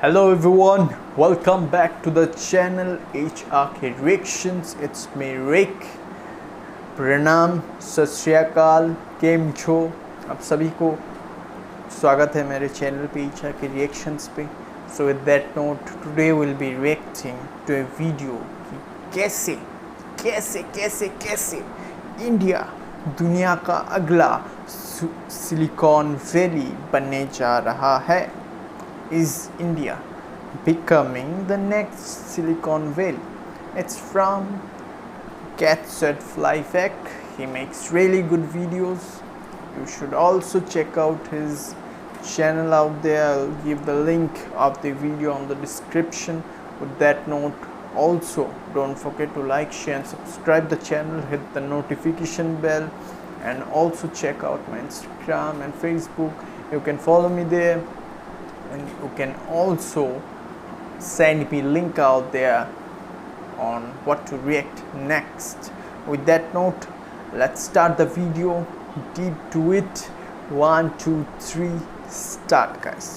Hello everyone, welcome back to the channel HRK Reactions. It's me Rick. प्रणाम, सत श्री अकाल, केम छो आप सभी को स्वागत है मेरे चैनल पे HRK Reactions पे. So with that note, today we'll be reacting to a video कि कैसे इंडिया दुनिया का अगला सिलिकॉन वैली बनने जा रहा है. Is India becoming the next Silicon Valley? It's from Cat Said Fly Fact. He makes really good videos. You should also check out his channel out there. I'll give the link of the video on the description. With that note, also don't forget to like, share and subscribe the channel. Hit the notification bell and also check out my Instagram and Facebook. You can follow me there. And you can also send me link out there on what to react next. With that note, let's start the video. Deep to it. 1, 2, 3, start guys.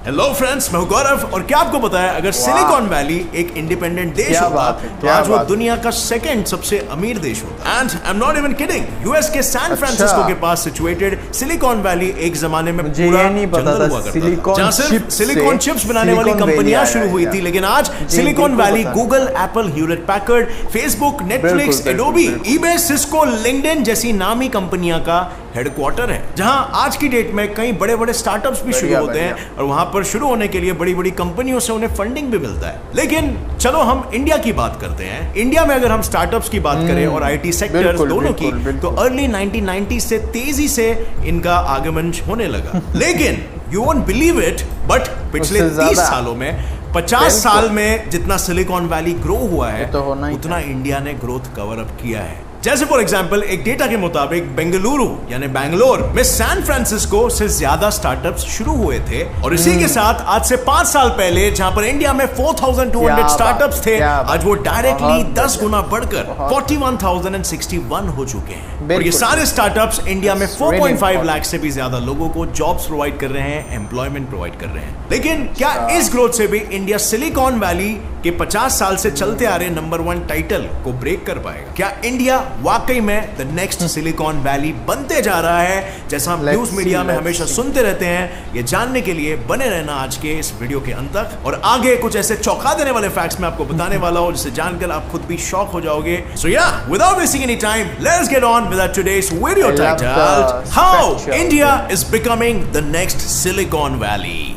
Hello friends, मैं हूं गौरव और क्या आपको पता है अगर silicon valley एक independent देश होता तो आज वो दुनिया का सेकंड सबसे अमीर देश होता. And I am not even kidding. US के सैन फ्रांसिस्को के पास सिचुएटेड सिलिकॉन वैली एक जमाने में पूरा जंगल हुआ करता था जहां सिर्फ सिलिकॉन चिप्स बनाने वाली कंपनियां शुरू हुई थी. लेकिन आज silicon valley Google, Apple, Hewlett Packard, Facebook, Netflix, Adobe, eBay, Cisco, LinkedIn जैसी नामी कंपनियां का हेडक्वार्टर है जहां आज की डेट में कई बड़े बड़े स्टार्टअप्स भी शुरू होते हैं और वहां पर शुरू होने के लिए बड़ी बड़ी कंपनियों से उन्हें फंडिंग भी मिलता है. लेकिन चलो हम इंडिया की बात करते हैं. इंडिया में अगर हम स्टार्टअप्स की बात करें और आईटी सेक्टर्स दोनों की तो अर्ली 1990 से तेजी से इनका आगमन होने लगा. लेकिन you won't believe it but पिछले 30 सालों में 50 साल में जितना सिलिकॉन वैली ग्रो हुआ है उतना इंडिया ने ग्रोथ कवर अप किया है. जैसे फॉर एग्जांपल एक डेटा के मुताबिक बेंगलुरु यानी बैंगलोर में सैन फ्रांसिस्को से ज्यादा स्टार्टअप्स शुरू हुए थे और इसी के साथ आज से 5 साल पहले जहां पर इंडिया में 4200 स्टार्टअप्स थे आज वो डायरेक्टली 10 गुना बढ़कर 41,061 हो चुके हैं. और ये सारे स्टार्टअप्स इंडिया में 4.5 लाख से भी ज्यादा लोगों को जॉब्स प्रोवाइड कर रहे हैं, एम्प्लॉयमेंट प्रोवाइड कर रहे हैं. लेकिन क्या इस ग्रोथ से भी इंडिया सिलिकॉन वैली के 50 साल से चलते आ रहे नंबर 1 टाइटल को ब्रेक कर पाएगा? क्या इंडिया वाकई में द नेक्स्ट सिलिकॉन वैली बनते जा रहा है जैसा हम न्यूज मीडिया में हमेशा सुनते रहते हैं? ये जानने के लिए बने रहना आज के इस वीडियो के अंत तक. और आगे कुछ ऐसे चौंका देने वाले फैक्ट्स मैं आपको बताने वाला हूं जिसे जानकर आप खुद भी शॉक हो जाओगे. सो या without wasting any time let's get on with today's video titled how India is becoming the next silicon valley.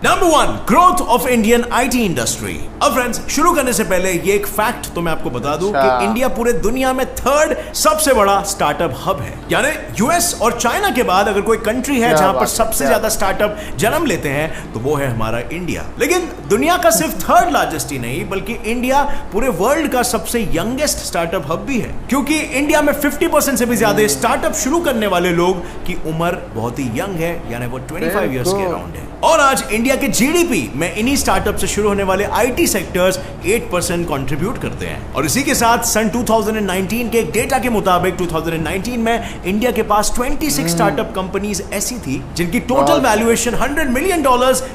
Number 1, growth of Indian IT industry. अब फ्रेंड्स शुरू करने से पहले ये एक फैक्ट तो मैं आपको बता दूं कि इंडिया पूरे दुनिया में 3rd सबसे बड़ा स्टार्टअप हब है. यानी यूएस और चाइना के बाद अगर कोई कंट्री है जहां पर सबसे ज्यादा स्टार्टअप जन्म लेते हैं तो वो है हमारा इंडिया. लेकिन दुनिया का सिर्फ 3rd लार्जेस्ट ही नहीं बल्कि इंडिया पूरे वर्ल्ड का सबसे यंगेस्ट स्टार्टअप हब भी है क्योंकि इंडिया में 50% से भी ज्यादा स्टार्टअप शुरू करने वाले लोग की उम्र बहुत ही यंग है यानी वो 25 ईयर्स के अराउंड है. और आज इंडिया के जीडीपी में इन्हीं स्टार्टअप से शुरू होने वाले आईटी सेक्टर्स 8% कंट्रीब्यूट करते हैं. और इसी के साथ सन 2019 के एक डेटा के मुताबिक 2019 में इंडिया के पास 26 स्टार्टअप कंपनीज ऐसी थी जिनकी टोटल वैल्यूएशन $100 मिलियन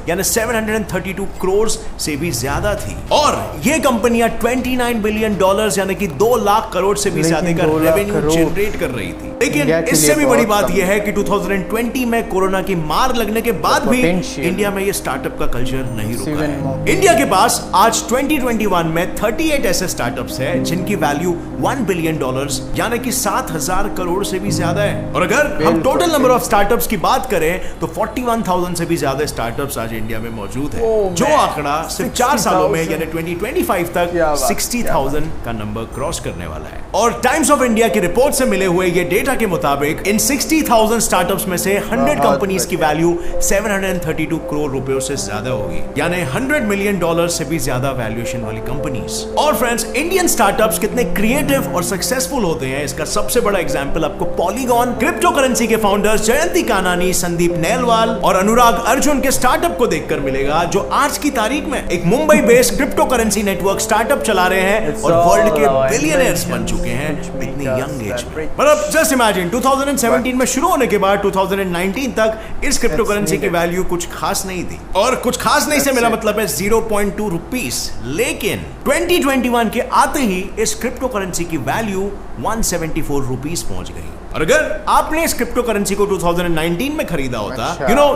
यानी 732 करोड़ से भी ज्यादा थी. और ये कंपनियां $29 बिलियन यानी कि 2 लाख करोड़ से भी ज्यादा का रेवेन्यू जनरेट कर रही थी. लेकिन इससे भी बड़ी बात यह है कि 2020 में कोरोना की मार लगने के बाद भी इंडिया में ये स्टार्टअप का कल्चर नहीं रुका है. इंडिया के पास आज 2021 में 38 ऐसे स्टार्टअप्स हैं जिनकी वैल्यू $1 बिलियन यानी कि 7,000 करोड़ से भी ज्यादा है. और अगर हम टोटल नंबर ऑफ स्टार्टअप्स की बात करें तो 41,000 से भी ज्यादा स्टार्टअप्स आज इंडिया में मौजूद है जो आंकड़ा सिर्फ 4 सालों में यानी 2025 तक 60,000 का नंबर क्रॉस करने वाला है. और टाइम्स ऑफ इंडिया की रिपोर्ट से मिले हुए ये डेटा के मुताबिक इन 60,000 स्टार्टअप्स में से 100 कंपनीज की वैल्यू 732 करोड़ रुपयों से ज्यादा होगी यानी $100 मिलियन से भी ज्यादा वैल्यूएशन वाली कंपनीज. और फ्रेंड्स इंडियन स्टार्टअप्स कितने क्रिएटिव और सक्सेसफुल होते हैं इसका सबसे बड़ा एग्जांपल आपको पॉलीगॉन क्रिप्टो करेंसी के फाउंडर्स जयंती कानानी, संदीप नेलवाल और अनुराग अर्जुन के स्टार्टअप को देखकर मिलेगा जो आज की तारीख में एक Mumbai based crypto currency network startup चला रहे हैं और वर्ल्ड के बिलियनियर्स बन चुके हैं इतनी यंग एज में. मतलब जस्ट इमेजिन 2017 में शुरू होने के बाद 2019 तक इस क्रिप्टो करेंसी की वैल्यू कुछ खास नहीं थी, और कुछ खास नहीं से मेरा मतलब है 0.2 रुपीस। लेकिन 2021 के आते ही इस क्रिप्टो करेंसी की वैल्यू 174 रुपीस पहुंच गई। और अगर आपने इस क्रिप्टो करेंसी को 2019 में खरीदा होता,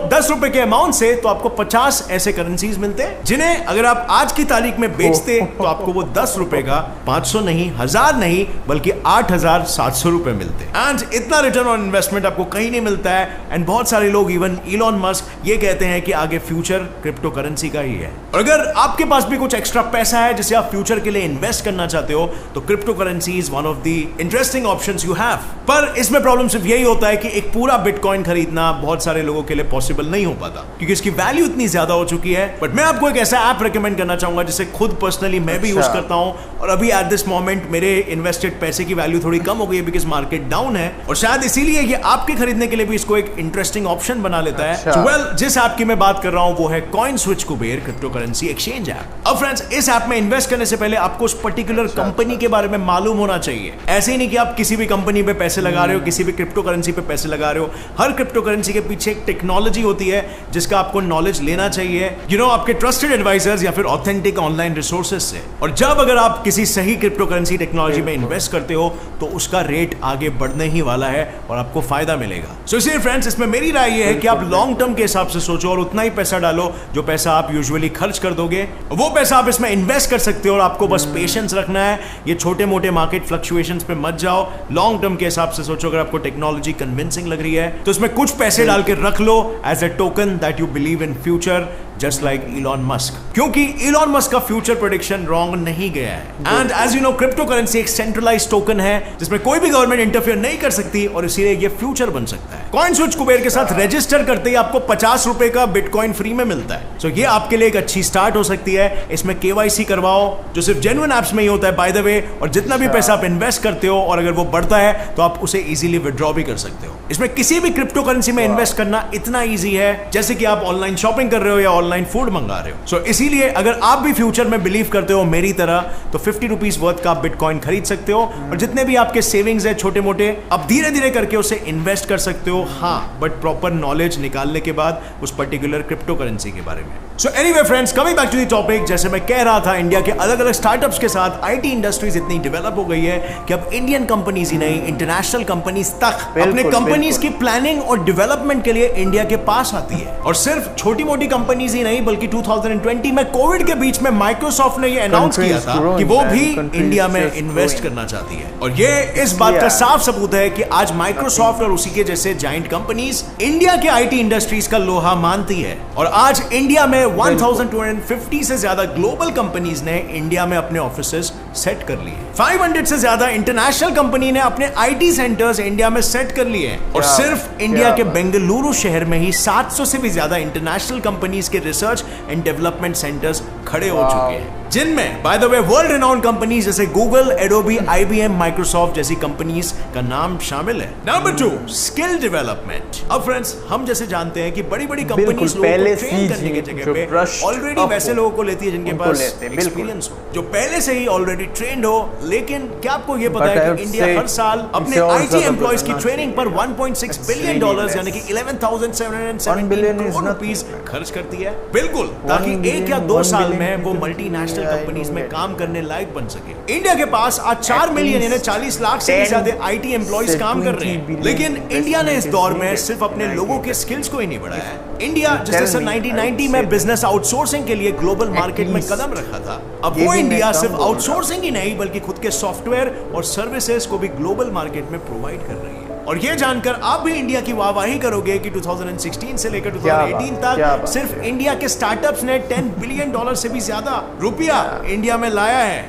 10 रुपए के अमाउंट से, तो आपको 50 ऐसे करेंसीज मिलते जिन्हें अगर आप आज की तारीख में बेचते तो आपको वो 10 रुपए का 500 नहीं, 1000 नहीं, बल्कि 8700 रुपए मिलते। एंड इतना रिटर्न ऑन इन्वेस्टमेंट आपको कहीं नहीं मिलता है। एंड बहुत सारे लोग, इवन इलॉन मस्क, ये कहते हैं कि आगे फ्यूचर क्रिप्टो करेंसी का ही है। और अगर आपके पास भी कुछ एक्स्ट्रा पैसा है जिसे आप फ्यूचर के लिए इन्वेस्ट करना चाहते हो, तो crypto currency is one of the interesting options you have. पर इसमें प्रॉब्लम सिर्फ यही होता है कि एक पूरा बिटकॉइन खरीदना बहुत सारे लोगों के लिए पॉसिबल नहीं हो पाता, क्योंकि इसकी वैल्यू इतनी ज्यादा हो चुकी है। बट मैं आपको एक ऐसा ऐप रेकमेंड करना चाहूंगा जिसे खुद पर्सनली मैं भी यूज करता हूं, और अभी एट दिस मोमेंट मेरे इन्वेस्टेड पैसे की वैल्यू थोड़ी कम हो गई है बिकॉज मार्केट डाउन है, और शायद इसीलिए ये आपके खरीदने के लिए भी इसको एक इंटरेस्टिंग ऑप्शन बना लेता है। वेल, जिस ऐप की मैं बात कर रहा हूं वो है CoinSwitch Kuber crypto currency exchange app. अब फ्रेंड्स, इस ऐप में इन्वेस्ट करने से पहले आपको उस पर्टिकुलर कंपनी के बारे में मालूम होना चाहिए। ऐसे ही नहीं कि आप किसी भी कंपनी पे पैसे लगा रहे हो, किसी भी क्रिप्टो करेंसी पे पैसे लगा रहे हो। हर क्रिप्टो करेंसी के पीछे एक टेक्नोलॉजी होती है जिसका आपको नॉलेज लेना चाहिए, आपके ट्रस्टेड एडवाइजर्स या फिर ऑथेंटिक ऑनलाइन रिसोर्सेज से। और जब अगर आप किसी सही क्रिप्टो करेंसी टेक्नोलॉजी में इन्वेस्ट करते हो तो उसका रेट आगे बढ़ने ही वाला है और आपको फायदा मिलेगा। सो इसलिए फ्रेंड्स, इसमें मेरी राय ये है कि आप लॉन्ग टर्म के हिसाब से सोचो और उतना ही पैसा डालो जो पैसा आप यूजुअली खर्च कर दोगे, वो पैसा आप इसमें इन्वेस्ट कर सकते हो। और आपको बस पेशेंस रखना है, ये छोटे मोटे मार्केट फ्लक्चुएशंस पे मत जाओ। लॉन्ग टर्म के हिसाब से सोचो। अगर आपको टेक्नोलॉजी कन्विंसिंग लग रही है तो इसमें कुछ पैसे डाल के रख लो as a token that you believe in future, just like Elon Musk. क्योंकि इलॉन मस्क का फ्यूचर प्रेडिक्शन रॉन्ग नहीं गया है। And as you know, cryptocurrency एक सेंट्रलाइज्ड टोकन है जिसमें कोई भी गवर्नमेंट इंटरफेयर नहीं कर सकती, और इसीलिए ये फ्यूचर बन सकता है। कॉइनस्विच कुबेर के साथ रजिस्टर करते ही आपको 50 रुपए का बिटकॉइन फ्री में मिलता है। सो ये आपके लिए एक अच्छी स्टार्ट हो सकती है। इसमें केवाईसी करवाओ, जो सिर्फ जेन्युइन ऐप्स में ही होता है बाय द वे, और जितना भी पैसा आप इन्वेस्ट करते हो और अगर वो बढ़ता है तो आप उसे इजीली विड्रॉ भी कर सकते हो। इसमें किसी भी क्रिप्टो करेंसी में इन्वेस्ट करना इतना ईजी है जैसे कि आप ऑनलाइन शॉपिंग कर रहे हो या ऑनलाइन फूड मंगा रहे हो। सो इसीलिए अगर आप भी फ्यूचर में बिलीव करते हो मेरी तरह, तो 50 रुपीज वर्थ का बिटकॉइन खरीद सकते हो, और जितने भी आपके सेविंग्स है छोटे मोटे, आप धीरे धीरे करके उसे इन्वेस्ट कर सकते हो। हाँ, बट प्रॉपर नॉलेज निकालने के बाद उस पर्टिकुलर क्रिप्टो करेंसी के बारे में। So anyway friends, coming back to the topic, जैसे मैं कह रहा था, इंडिया के अलग अलग स्टार्टअप्स के साथ आईटी इंडस्ट्रीज इतनी डेवलप हो गई है कि अब इंडियन कंपनीज ही नहीं, इंटरनेशनल कंपनीज तक अपने कंपनीज की प्लानिंग और डेवलपमेंट के लिए इंडिया के पास आती है। और सिर्फ छोटी मोटी कंपनीज ही नहीं, बल्कि 2020 में कोविड के बीच में माइक्रोसॉफ्ट ने ये अनाउंस किया था कि वो भी इंडिया में इन्वेस्ट करना चाहती है। और ये इस बात का साफ सबूत है कि आज माइक्रोसॉफ्ट और उसी के जैसे जायंट कंपनीज इंडिया के आईटी इंडस्ट्रीज का लोहा मानती है। और आज इंडिया में 1250 से ज्यादा ग्लोबल कंपनीज ने इंडिया में अपने ऑफिसेस सेट कर लिए। 500 से ज्यादा इंटरनेशनल कंपनी ने अपने आईटी सेंटर्स इंडिया में सेट कर लिए। और सिर्फ इंडिया के बेंगलुरु शहर में ही 700 से भी ज्यादा इंटरनेशनल कंपनीज के रिसर्च एंड डेवलपमेंट सेंटर्स खड़े हो चुके हैं, जिनमें by the way world renowned companies जैसे गूगल, एडोबी, आईबीएम, माइक्रोसॉफ्ट जैसी कंपनीज का नाम शामिल है। Number 2, skill development. अब फ्रेंड्स, हम जैसे जानते हैं कि बड़ी बड़ी कंपनीज लोगों को ट्रेन करने की जगह पे ऑलरेडी वैसे लोगों को लेती है जिनके पास एक्सपीरियंस हो, जो पहले से ही ऑलरेडी ट्रेंड हो। लेकिन क्या आपको ये पता है कि इंडिया हर साल अपने आईटी एम्प्लॉयज की ट्रेनिंग पर $1.6 बिलियन यानी कि 11,770 करोड़ रुपीस खर्च करती है। बिल्कुल, ताकि 1 या 2 साल में वो मल्टीनेशनल कंपनीज में काम करने लायक बन सके। इंडिया के पास आज 4 मिलियन यानी 40 लाख से भी ज्यादा आईटी एम्प्लॉइज काम कर रहे हैं। लेकिन इंडिया ने इस दौर में सिर्फ अपने लोगों के स्किल्स को ही नहीं बढ़ाया है। इंडिया जिसने सन 1990 में बिजनेस आउटसोर्सिंग के लिए ग्लोबल मार्केट में कदम रखा था, अब वो इंडिया सिर्फ आउटसोर्सिंग ही नहीं बल्कि खुद के सॉफ्टवेयर और सर्विसेज को भी ग्लोबल मार्केट में प्रोवाइड कर रही है। और ये जानकर आप भी इंडिया की वाहवाही करोगे कि 2016 से लेकर 2018 तक सिर्फ इंडिया के स्टार्टअप्स ने $10 बिलियन से भी ज्यादा रुपया इंडिया में लाया है।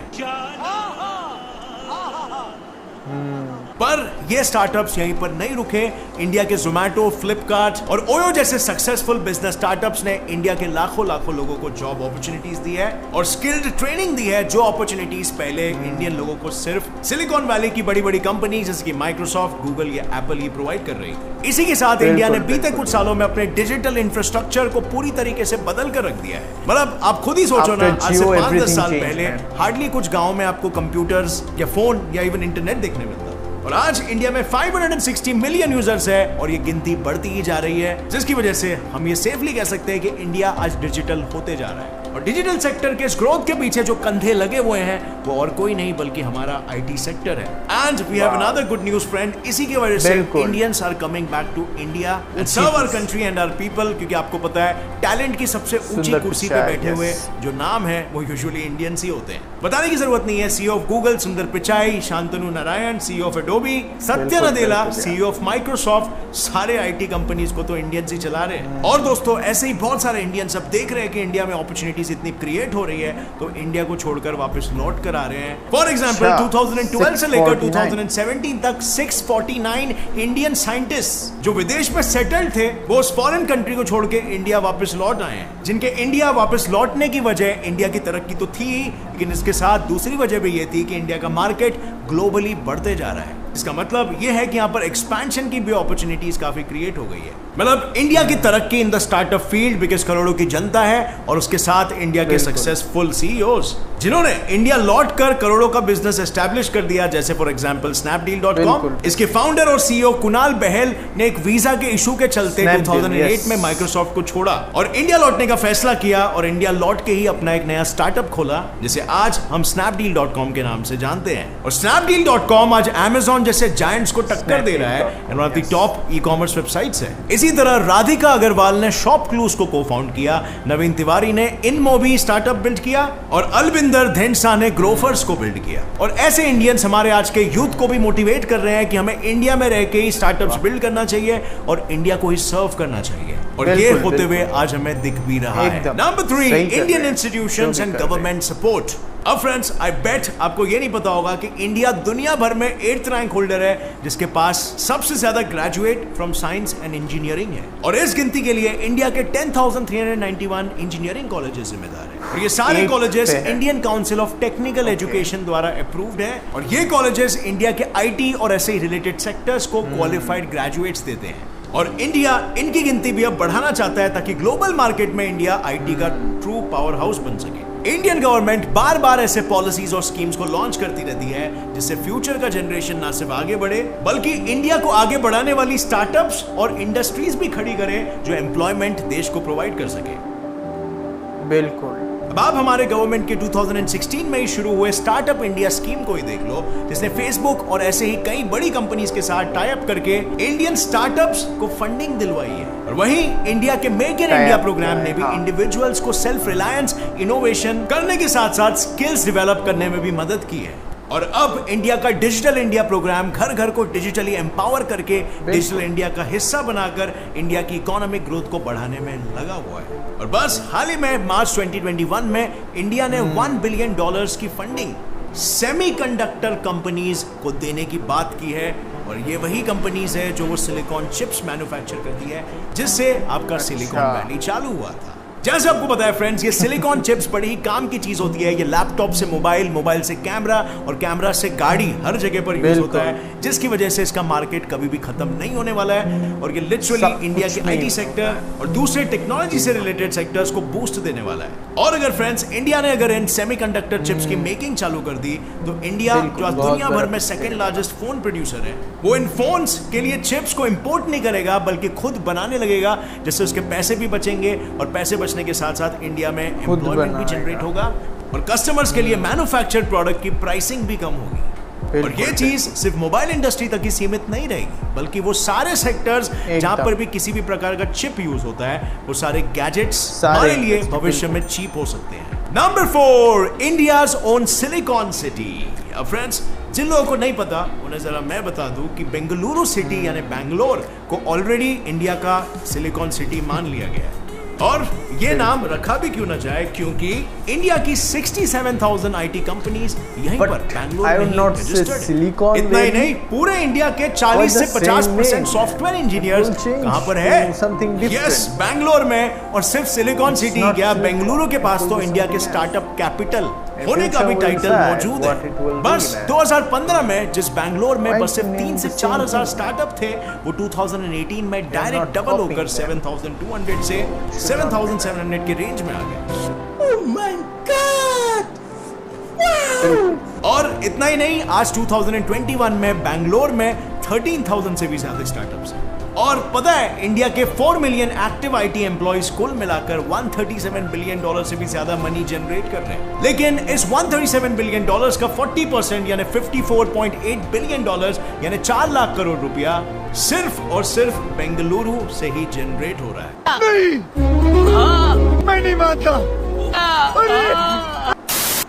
पर ये स्टार्टअप्स यहीं पर नहीं रुके। इंडिया के जोमैटो, फ्लिपकार्ट और ओयो जैसे सक्सेसफुल बिजनेस स्टार्टअप्स ने इंडिया के लाखों लोगों को जॉब अपॉर्चुनिटीज दी है और स्किल्ड ट्रेनिंग दी है, जो अपॉर्चुनिटीज पहले इंडियन लोगों को सिर्फ सिलिकॉन वैली की बड़ी बड़ी कंपनी जैसे कि माइक्रोसॉफ्ट, गूगल या एप्पल ही प्रोवाइड कर रही थी। इसी के साथ इंडिया ने बीते कुछ सालों में अपने डिजिटल इंफ्रास्ट्रक्चर को पूरी तरीके से बदल कर रख दिया है। मतलब आप खुद ही सोचो ना, आज से 5-10 साल पहले हार्डली कुछ गाँव में आपको कंप्यूटर्स या फोन या इवन इंटरनेट देखने मिलता, और आज इंडिया में 560 मिलियन यूजर्स है और ये गिनती बढ़ती ही जा रही है, जिसकी वजह से हम ये सेफली कह सकते हैं कि इंडिया आज डिजिटल होते जा रहा है। और डिजिटल सेक्टर के इस ग्रोथ के पीछे जो कंधे लगे हुए हैं वो और कोई नहीं बल्कि हमारा आईटी सेक्टर है। And we have another good news friend, इसी की वजह से Indians are coming back to India and serve our country and our people, क्योंकि आपको पता है टैलेंट की सबसे ऊंची कुर्सी पे बैठे हुए जो नाम है वो यूजुअली इंडियंस ही होते हैं। बताने की जरूरत नहीं है, सीईओ ऑफ गूगल सुंदर Pichai, Shantanu Narayan CEO of Adobe, सत्य नदेला सीईओ ऑफ माइक्रोसॉफ्ट, सारे आईटी कंपनीज को तो इंडियंस ही चला रहे हैं। और दोस्तों ऐसे ही बहुत सारे इंडियंस अब देख रहे हैं कि इंडिया में अपॉर्चुनिटीज इतनी क्रिएट हो रही है तो इंडिया को छोड़कर वापस लौट कर आ रहे हैं। फॉर एग्जांपल 2012 से लेकर 2017 तक 649 इंडियन साइंटिस्ट जो विदेश में सेटल्ड थे वो उस फॉरेन कंट्री को छोड़ के इंडिया वापस लौट आए हैं, जिनके इंडिया वापस लौटने की वजह इंडिया की तरक्की तो थी, लेकिन इसके साथ दूसरी वजह भी ये थी कि इंडिया का मार्केट ग्लोबली बढ़ते जा रहा है। इसका मतलब यह है कि यहां पर एक्सपेंशन की भी अपॉर्चुनिटीज काफी क्रिएट हो गई है। मतलब इंडिया की तरक्की in the startup field because करोड़ों की जनता है और उसके साथ इंडिया के सक्सेसफुल सीईओज जिन्होंने इंडिया लौट कर करोड़ों का बिजनेस एस्टैब्लिश कर दिया, जैसे फॉर एग्जांपल स्नैपडील.com। इसके फाउंडर और सीईओ कुणाल बहल ने एक वीजा के इशू के चलते 2008 में माइक्रोसॉफ्ट को छोड़ा और इंडिया लौटने का फैसला किया और इंडिया लौट के ही अपना एक नया स्टार्टअप खोला जिसे आज हम स्नैपडील.com के नाम से जानते हैं। और स्नैपडील.com आज अमेज़न जैसे जायंट्स को टक्कर दे रहा है and one of the top e commerce websites है। इसी तरह राधिका अग्रवाल ने शॉप क्लूज को को-फाउंड किया, नवीन तिवारी ने इनमोबी स्टार्टअप बिल्ड किया और अलविंदर धेंसा ने ग्रोफर्स को बिल्ड किया। और ऐसे इंडियंस हमारे आज के यूथ को भी मोटिवेट कर रहे हैं कि हमें इंडिया में रह के ही स्टार्टअप्स बिल्ड करना चाहिए और इंडिया को ही सर्व करना चाहिए और ये होते हुए आज हमें दिख भी रहा है। Number 3, Indian institutions and government support. अब फ्रेंड्स आई बेट आपको ये नहीं पता होगा कि इंडिया दुनिया भर में 8th रैंक होल्डर है जिसके पास सबसे ज्यादा graduate from science and engineering है और इस गिनती के लिए इंडिया के 10,391 इंजीनियरिंग कॉलेजेस जिम्मेदार हैं और ये सारे colleges Indian council of technical education द्वारा अप्रूव्ड है और ये कॉलेजेस इंडिया के आईटी और ऐसे ही रिलेटेड सेक्टर्स को क्वालिफाइड ग्रेजुएट्स देते हैं और इंडिया इनकी गिनती भी अब बढ़ाना चाहता है ताकि ग्लोबल मार्केट में इंडिया आईटी का ट्रू पावर हाउस बन सके। इंडियन गवर्नमेंट बार बार ऐसे पॉलिसीज और स्कीम्स को लॉन्च करती रहती है जिससे फ्यूचर का जनरेशन ना सिर्फ आगे बढ़े बल्कि इंडिया को आगे बढ़ाने वाली स्टार्टअप्स और इंडस्ट्रीज भी खड़ी करे जो एम्प्लॉयमेंट देश को प्रोवाइड कर सके। बिल्कुल। अब आप हमारे गवर्नमेंट के 2016 में ही शुरू हुए स्टार्टअप इंडिया स्कीम को ही देख लो जिसने फेसबुक और ऐसे ही कई बड़ी कंपनीज के साथ टाई अप करके इंडियन स्टार्टअप्स को फंडिंग दिलवाई है और वहीं इंडिया के मेक इन इंडिया प्रोग्राम ने भी इंडिविजुअल्स को सेल्फ रिलायंस इनोवेशन करने के साथ साथ स्किल्स डेवलप करने में भी मदद की है। और अब इंडिया का डिजिटल इंडिया प्रोग्राम घर घर को डिजिटली एम्पावर करके डिजिटल इंडिया का हिस्सा बनाकर इंडिया की इकोनॉमिक ग्रोथ को बढ़ाने में लगा हुआ है। और बस हाल ही में मार्च 2021 में इंडिया ने $1 बिलियन की फंडिंग सेमीकंडक्टर कंपनीज को देने की बात की है और ये वही कंपनीज है जो वो सिलिकॉन चिप्स मैन्युफैक्चर करती है जिससे आपका सिलिकॉन वैली चालू हुआ था। जैसे आपको पता है फ्रेंड्स ये सिलिकॉन चिप्स बड़ी ही काम की चीज होती है। ये लैपटॉप से मोबाइल, मोबाइल से कैमरा और कैमरा से गाड़ी हर जगह पर यूज होता है जिसकी वजह से इसका मार्केट कभी भी खत्म नहीं होने वाला है और ये लिटरली इंडिया के आईटी सेक्टर और दूसरे टेक्नोलॉजी से रिलेटेड सेक्टर्स को बूस्ट देने वाला है। और अगर फ्रेंड्स इंडिया ने अगर इन सेमीकंडक्टर चिप्स की मेकिंग चालू कर दी तो इंडिया जो दुनिया भर में सेकंड लार्जेस्ट फोन प्रोड्यूसर है वो इन फोन्स के लिए चिप्स को इंपोर्ट नहीं करेगा बल्कि खुद बनाने लगेगा जिससे उसके पैसे भी बचेंगे और पैसे बचने के साथ साथ इंडिया में एम्प्लॉयमेंट भी जनरेट होगा और कस्टमर्स के लिए मैन्युफैक्चर्ड प्रोडक्ट की प्राइसिंग भी कम होगी। और ये चीज सिर्फ मोबाइल इंडस्ट्री तक ही सीमित नहीं रहेगी बल्कि वो सारे सेक्टर्स जहां पर भी किसी भी प्रकार का चिप यूज होता है वो सारे गैजेट्स हमारे लिए भविष्य में चीप हो सकते हैं। Number 4, India's own Silicon City. Friends जिन लोगों को नहीं पता उन्हें जरा मैं बता दूं कि बेंगलुरु सिटी यानी बैंगलोर को ऑलरेडी इंडिया का सिलिकॉन सिटी मान लिया गया है और ये नाम रखा भी क्यों ना जाए क्योंकि इंडिया की 67,000 आईटी कंपनीज यहीं पर बैंगलोर में रजिस्टर्ड है। इतना ही नहीं पूरे इंडिया के 40 से 50% सॉफ्टवेयर इंजीनियर्स कहां पर है? यस बैंगलोर में। और सिर्फ सिलिकॉन सिटी क्या बेंगलुरु के पास तो इंडिया के स्टार्टअप कैपिटल होने का भी टाइटल मौजूद है। बस 2015 में जिस बैंगलोर में बस सिर्फ 3 से 4 हजार स्टार्टअप थे वो 2018 में डायरेक्ट डबल होकर 7,200 से 7,700 के रेंज में आ गए। Oh my God! और इतना ही नहीं, आज 2021 में बैंगलोर में 13,000 से भी ज्यादा स्टार्टअप्स हैं। और पता है, इंडिया के 4 मिलियन एक्टिव आईटी एम्प्लॉइज कुल मिलाकर $137 बिलियन से भी ज्यादा मनी जनरेट कर रहे हैं। लेकिन इस $137 बिलियन का 40% यानी $54.8 बिलियन यानी 4 लाख करोड़ रुपया सिर्फ और सिर्फ बेंगलुरु से ही जनरेट हो रहा है। नहीं, मैं नहीं मानता।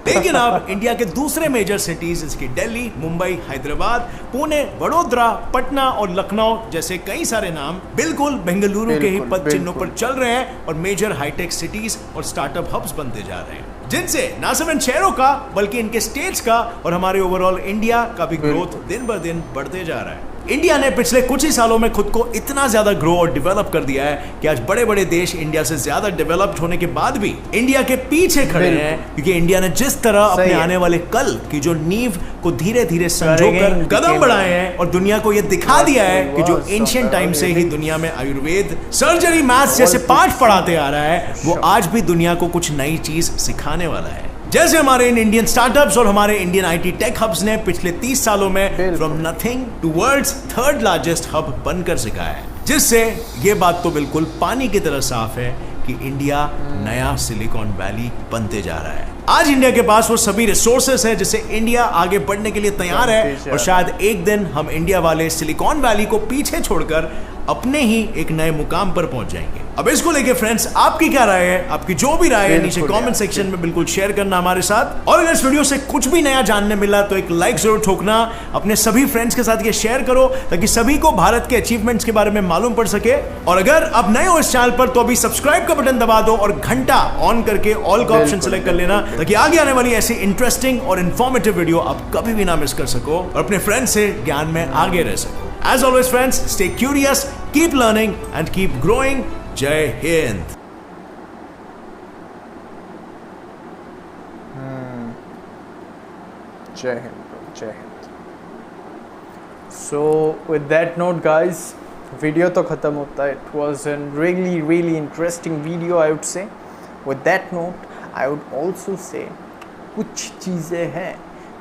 लेकिन अब इंडिया के दूसरे मेजर सिटीज जैसे दिल्ली, मुंबई, हैदराबाद, पुणे, वडोदरा, पटना और लखनऊ जैसे कई सारे नाम बिल्कुल बेंगलुरु के ही पद चिन्हों पर चल रहे हैं और मेजर हाईटेक सिटीज और स्टार्टअप हब्स बनते जा रहे हैं, जिनसे न सिर्फ इन शहरों का बल्कि इनके स्टेट्स का और हमारे ओवरऑल इंडिया का भी ग्रोथ दिन ब दिन बढ़ते जा रहा है। इंडिया ने पिछले कुछ ही सालों में खुद को इतना ज्यादा ग्रो और डेवलप कर दिया है कि आज बड़े बड़े देश इंडिया से ज्यादा डेवलप्ड होने के बाद भी इंडिया के पीछे खड़े हैं, क्योंकि इंडिया ने जिस तरह अपने आने वाले कल की जो नींव को धीरे धीरे संजोकर कदम बढ़ाए हैं और दुनिया को यह दिखा दिया है कि जो एंशिएंट टाइम से ही दुनिया में आयुर्वेद, सर्जरी, मैथ्स जैसे पाठ पढ़ाते आ रहा है, वो आज भी दुनिया को कुछ नई चीज सिखाने वाला है। जैसे हमारे इन इंडियन स्टार्टअप्स और हमारे इंडियन आईटी टेक हब्स ने पिछले 30 सालों में from nothing to world's 3rd largest hub बनकर सिखाया है, जिससे ये बात तो बिल्कुल पानी की तरह साफ है कि इंडिया नया सिलिकॉन वैली बनते जा रहा है। आज इंडिया के पास वो सभी रिसोर्सेस है जिससे इंडिया आगे बढ़ने के लिए तैयार है और शायद एक दिन हम इंडिया वाले सिलिकॉन वैली को पीछे छोड़कर अपने ही एक नए मुकाम पर पहुंच जाएंगे। अब इसको लेके फ्रेंड्स आपकी क्या राय है? आपकी जो भी राय है नीचे कमेंट सेक्शन में बिल्कुल शेयर करना हमारे साथ। और अगर इस वीडियो से कुछ भी नया जानने मिला तो एक लाइक जरूर ठोकना, अपने सभी फ्रेंड्स के साथ ये शेयर करो ताकि सभी को भारत के अचीवमेंट्स के बारे में मालूम पड़ सके। और अगर आप नए हो इस चैनल पर तो अभी सब्सक्राइब का बटन दबा दो और घंटा ऑन करके ऑल का ऑप्शन सेलेक्ट कर लेना ताकि आगे आने वाली ऐसी इंटरेस्टिंग और इन्फॉर्मेटिव वीडियो आप कभी भी ना मिस कर सको और अपने फ्रेंड्स से ज्ञान में आगे रह सको। As always friends, stay curious, keep learning and keep growing. Jai Hind. Jai Hind, bro. Jai Hind. So with that note guys, video तो ख़त्म होता है. It was a really interesting video I would say. With that note, I would also say कुछ चीज़ें हैं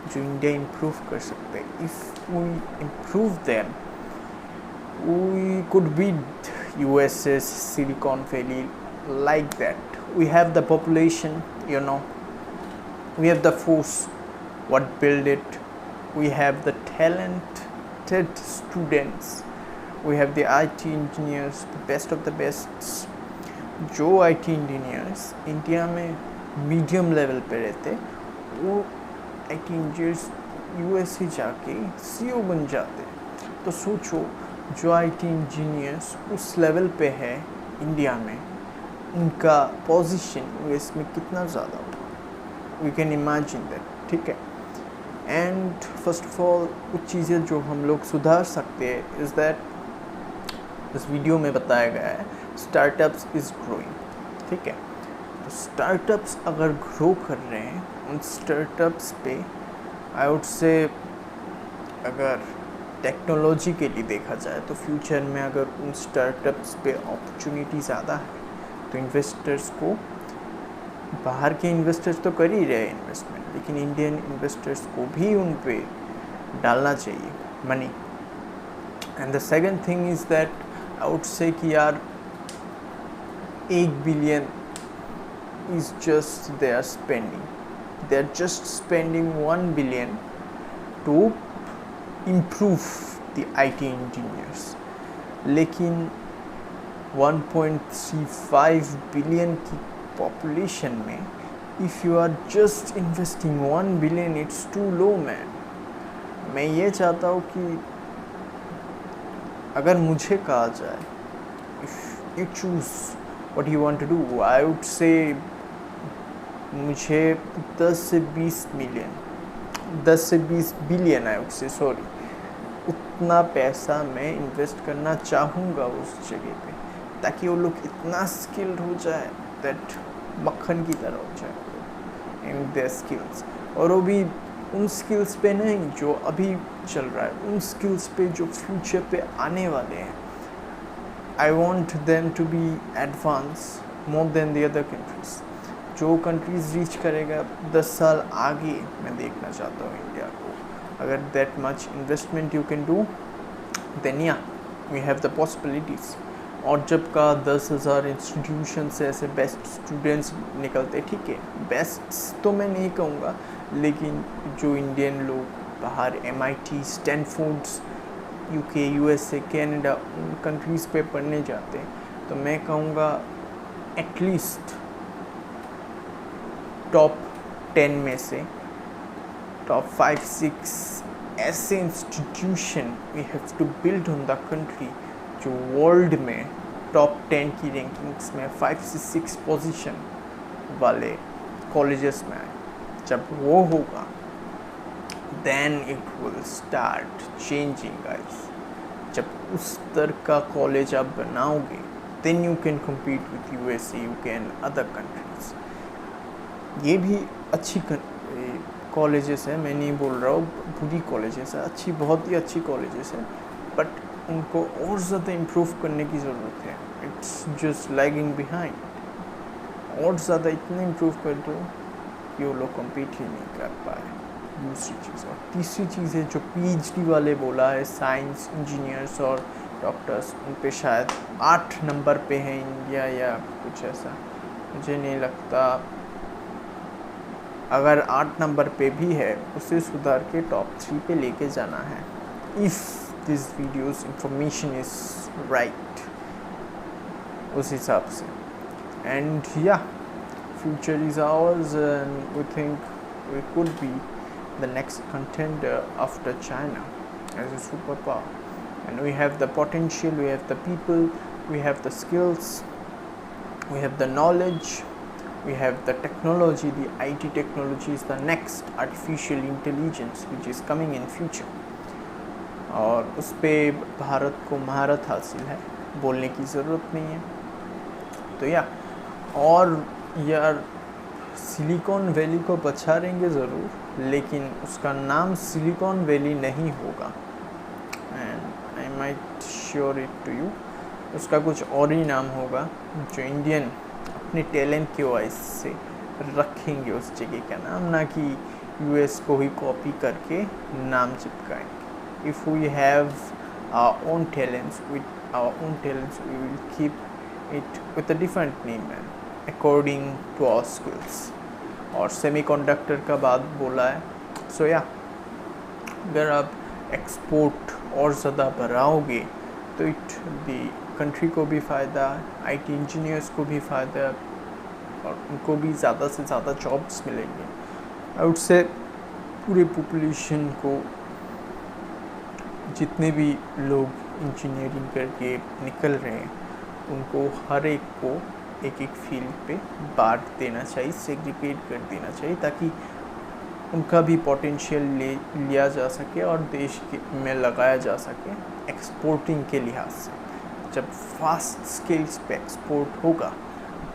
जो India improve कर सकते हैं. If we improve them, we could beat US's Silicon Valley like that. We have the population, you know, we have the force what build it, we have the talented students, we have the IT engineers, the best of the best. जो IT engineers India में medium level पे रहते, वो IT engineers US ही जाके CEO बन जाते। तो सोचो जो IT इंजीनियर्स उस लेवल पे है इंडिया में, उनका पोजीशन यूएस में कितना ज़्यादा होगा, वी कैन इमेजिन दैट, ठीक है। एंड फर्स्ट ऑफ ऑल कुछ चीज़ें जो हम लोग सुधार सकते हैं इज़ दैट इस वीडियो में बताया गया है स्टार्टअप्स इज़ ग्रोइंग, ठीक है। तो स्टार्टअप्स अगर ग्रो कर रहे हैं, उन स्टार्टअप्स पे आई वुड से अगर टेक्नोलॉजी के लिए देखा जाए तो फ्यूचर में अगर उन स्टार्टअप्स पे अपॉर्चुनिटी ज़्यादा है तो इन्वेस्टर्स को, बाहर के इन्वेस्टर्स तो कर ही रहे हैं इन्वेस्टमेंट, लेकिन इंडियन इन्वेस्टर्स को भी उन पे डालना चाहिए money. And the second thing is that I would say कि यार 1 billion is just they are just spending 1 billion to improve the IT engineers, लेकिन 1.35 बिलियन की पॉपुलेशन में if you are just investing 1 billion, it's too low man। मैं ये चाहता हूँ कि अगर मुझे कहा जाए if you choose what you want to do, I would say मुझे 10 से 20 बिलियन आई वुड से, सॉरी, उतना पैसा मैं इन्वेस्ट करना चाहूँगा उस जगह पे, ताकि वो लोग इतना स्किल्ड हो जाए दैट मक्खन की तरह हो जाए इन देयर स्किल्स, और वो भी उन स्किल्स पे नहीं जो अभी चल रहा है, उन स्किल्स पे जो फ्यूचर पे आने वाले हैं। I want them to be advance more than the other countries. जो कंट्रीज़ रीच करेगा 10 साल आगे मैं देखना चाहता हूँ इंडिया को। अगर that much investment you can do, then yeah, we have the possibilities. और जब का 10,000 इंस्टीट्यूशन से ऐसे बेस्ट स्टूडेंट्स निकलते, ठीक है, बेस्ट तो मैं नहीं कहूँगा, लेकिन जो इंडियन लोग बाहर MIT, स्टैनफोर्ड्स, UK, USA, कनाडा, उन कंट्रीज़ पे पढ़ने जाते हैं, तो मैं कहूँगा एटलीस्ट टॉप 10 में से टॉप 5-6 ऐसे institution we have to build on the country जो वर्ल्ड में टॉप 10 की रैंकिंग्स में 5 से 6 पोजीशन वाले कॉलेजेस में आए. जब वो होगा then it will start changing, guys. जब उस तरह का कॉलेज आप बनाओगे then you can compete with USA, UK and other countries. ये भी अच्छी कॉलेजेस है, मैं नहीं बोल रहा हूँ बुरी कॉलेजेस है, अच्छी, बहुत ही अच्छी कॉलेजेस है, बट उनको और ज़्यादा इम्प्रूव करने की ज़रूरत है. It's just lagging behind. और ज़्यादा इतने इम्प्रूव कर दो कि वो लोग कम्पीट ही नहीं कर पाए. दूसरी चीज़, और तीसरी चीज़ है जो PhD वाले बोला है, साइंस इंजीनियर्स और डॉक्टर्स, उन पे शायद 8 नंबर पे है इंडिया या कुछ ऐसा, मुझे नहीं लगता. अगर 8 नंबर पे भी है, उसे सुधार के टॉप 3 पे लेके जाना है. If this video's information is right, उस हिसाब से. And yeah, future is ours and we think we could be the next contender after China as a superpower. And we have the potential, we have the people, we have the skills, we have the knowledge, we have the technology. The IT technology is the next artificial intelligence which is coming in future. और उस पर भारत को महारत हासिल है, बोलने की ज़रूरत नहीं है. तो या, और यार सिलिकॉन वैली को पछाड़ेंगे ज़रूर, लेकिन उसका नाम सिलिकॉन वैली नहीं होगा. And I might sure it to you, उसका कुछ और ही नाम होगा जो इंडियन अपने टैलेंट की वजह से रखेंगे उस जगह का नाम, ना कि US को ही कॉपी करके नाम चिपकाएंगे. If we have our own talents, with our own talents we will keep it with a different name according to our skills. और सेमीकंडक्टर का बात बोला है, सो या, अगर आप एक्सपोर्ट और ज़्यादा बढ़ाओगे तो इट भी कंट्री को भी फ़ायदा, IT इंजीनियर्स को भी फ़ायदा, और उनको भी ज़्यादा से ज़्यादा जॉब्स मिलेंगे. आई वुड से पूरे पॉपुलेशन को, जितने भी लोग इंजीनियरिंग करके निकल रहे हैं, उनको हर एक को एक एक फील्ड पे बांट देना चाहिए, सेग्रीगेट कर देना चाहिए, ताकि उनका भी पोटेंशियल लिया जा सके और देश में लगाया जा सके एक्सपोर्टिंग के लिहाज से. जब फास्ट स्केल्स पे एक्सपोर्ट होगा,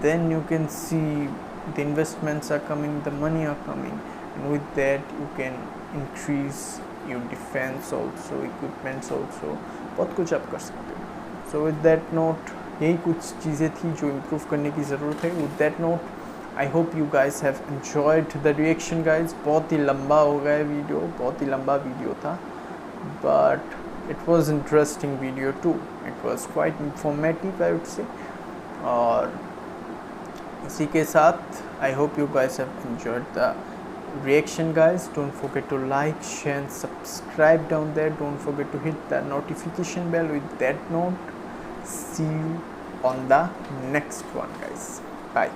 then you can see the investments are coming, the money are coming, and with that you can increase your defence also, equipments also, बहुत कुछ आप कर सकते हो. सो विद दैट नोट, यही कुछ चीज़ें थी जो इम्प्रूव करने की ज़रूरत है. With that note, I hope you guys have enjoyed the reaction guys. बहुत ही लंबा हो गया वीडियो, बहुत ही लंबा वीडियो था, but it was interesting video too. It was quite informative I would say. और इसी के साथ I hope you guys have enjoyed the reaction guys. Don't forget to like, share and subscribe down there. Don't forget to hit the notification bell. With that note, see you on the next one guys. Bye.